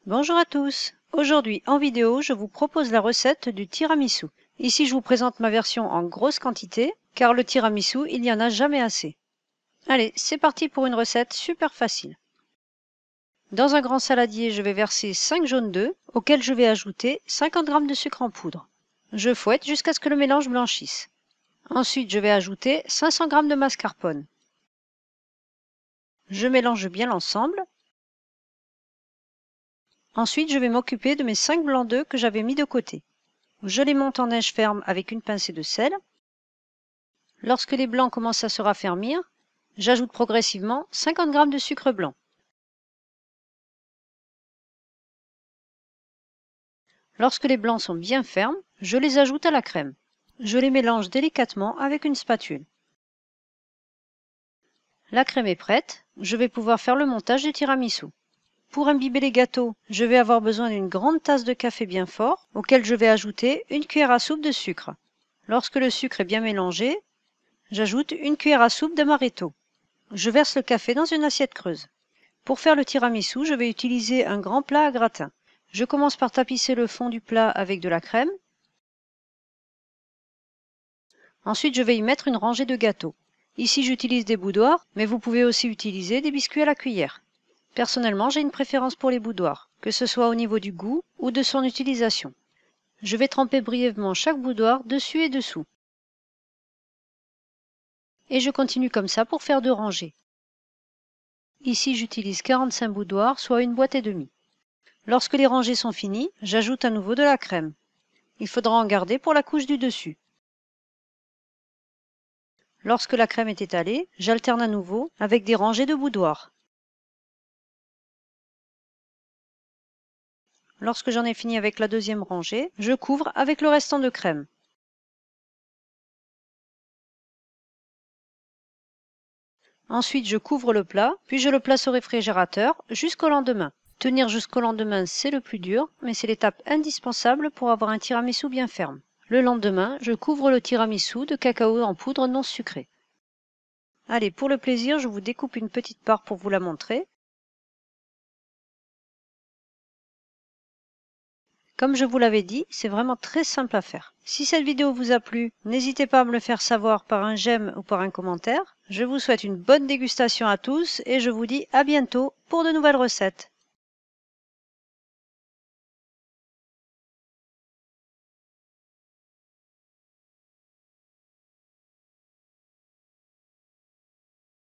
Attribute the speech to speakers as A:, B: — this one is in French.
A: Bonjour à tous. Aujourd'hui en vidéo, je vous propose la recette du tiramisu. Ici, je vous présente ma version en grosse quantité, car le tiramisu, il n'y en a jamais assez. Allez, c'est parti pour une recette super facile. Dans un grand saladier, je vais verser 5 jaunes d'œufs, auxquels je vais ajouter 50 g de sucre en poudre. Je fouette jusqu'à ce que le mélange blanchisse. Ensuite, je vais ajouter 500 g de mascarpone. Je mélange bien l'ensemble. Ensuite, je vais m'occuper de mes 5 blancs d'œufs que j'avais mis de côté. Je les monte en neige ferme avec une pincée de sel. Lorsque les blancs commencent à se raffermir, j'ajoute progressivement 50 g de sucre blanc. Lorsque les blancs sont bien fermes, je les ajoute à la crème. Je les mélange délicatement avec une spatule. La crème est prête, je vais pouvoir faire le montage du tiramisu. Pour imbiber les gâteaux, je vais avoir besoin d'une grande tasse de café bien fort, auquel je vais ajouter une cuillère à soupe de sucre. Lorsque le sucre est bien mélangé, j'ajoute une cuillère à soupe d'amaretto. Je verse le café dans une assiette creuse. Pour faire le tiramisu, je vais utiliser un grand plat à gratin. Je commence par tapisser le fond du plat avec de la crème. Ensuite, je vais y mettre une rangée de gâteaux. Ici, j'utilise des boudoirs, mais vous pouvez aussi utiliser des biscuits à la cuillère. Personnellement, j'ai une préférence pour les boudoirs, que ce soit au niveau du goût ou de son utilisation. Je vais tremper brièvement chaque boudoir dessus et dessous. Et je continue comme ça pour faire 2 rangées. Ici, j'utilise 45 boudoirs, soit une boîte et demie. Lorsque les rangées sont finies, j'ajoute à nouveau de la crème. Il faudra en garder pour la couche du dessus. Lorsque la crème est étalée, j'alterne à nouveau avec des rangées de boudoirs. Lorsque j'en ai fini avec la deuxième rangée, je couvre avec le restant de crème. Ensuite, je couvre le plat, puis je le place au réfrigérateur jusqu'au lendemain. Tenir jusqu'au lendemain, c'est le plus dur, mais c'est l'étape indispensable pour avoir un tiramisu bien ferme. Le lendemain, je couvre le tiramisu de cacao en poudre non sucrée. Allez, pour le plaisir, je vous découpe une petite part pour vous la montrer. Comme je vous l'avais dit, c'est vraiment très simple à faire. Si cette vidéo vous a plu, n'hésitez pas à me le faire savoir par un j'aime ou par un commentaire. Je vous souhaite une bonne dégustation à tous et je vous dis à bientôt pour de nouvelles recettes.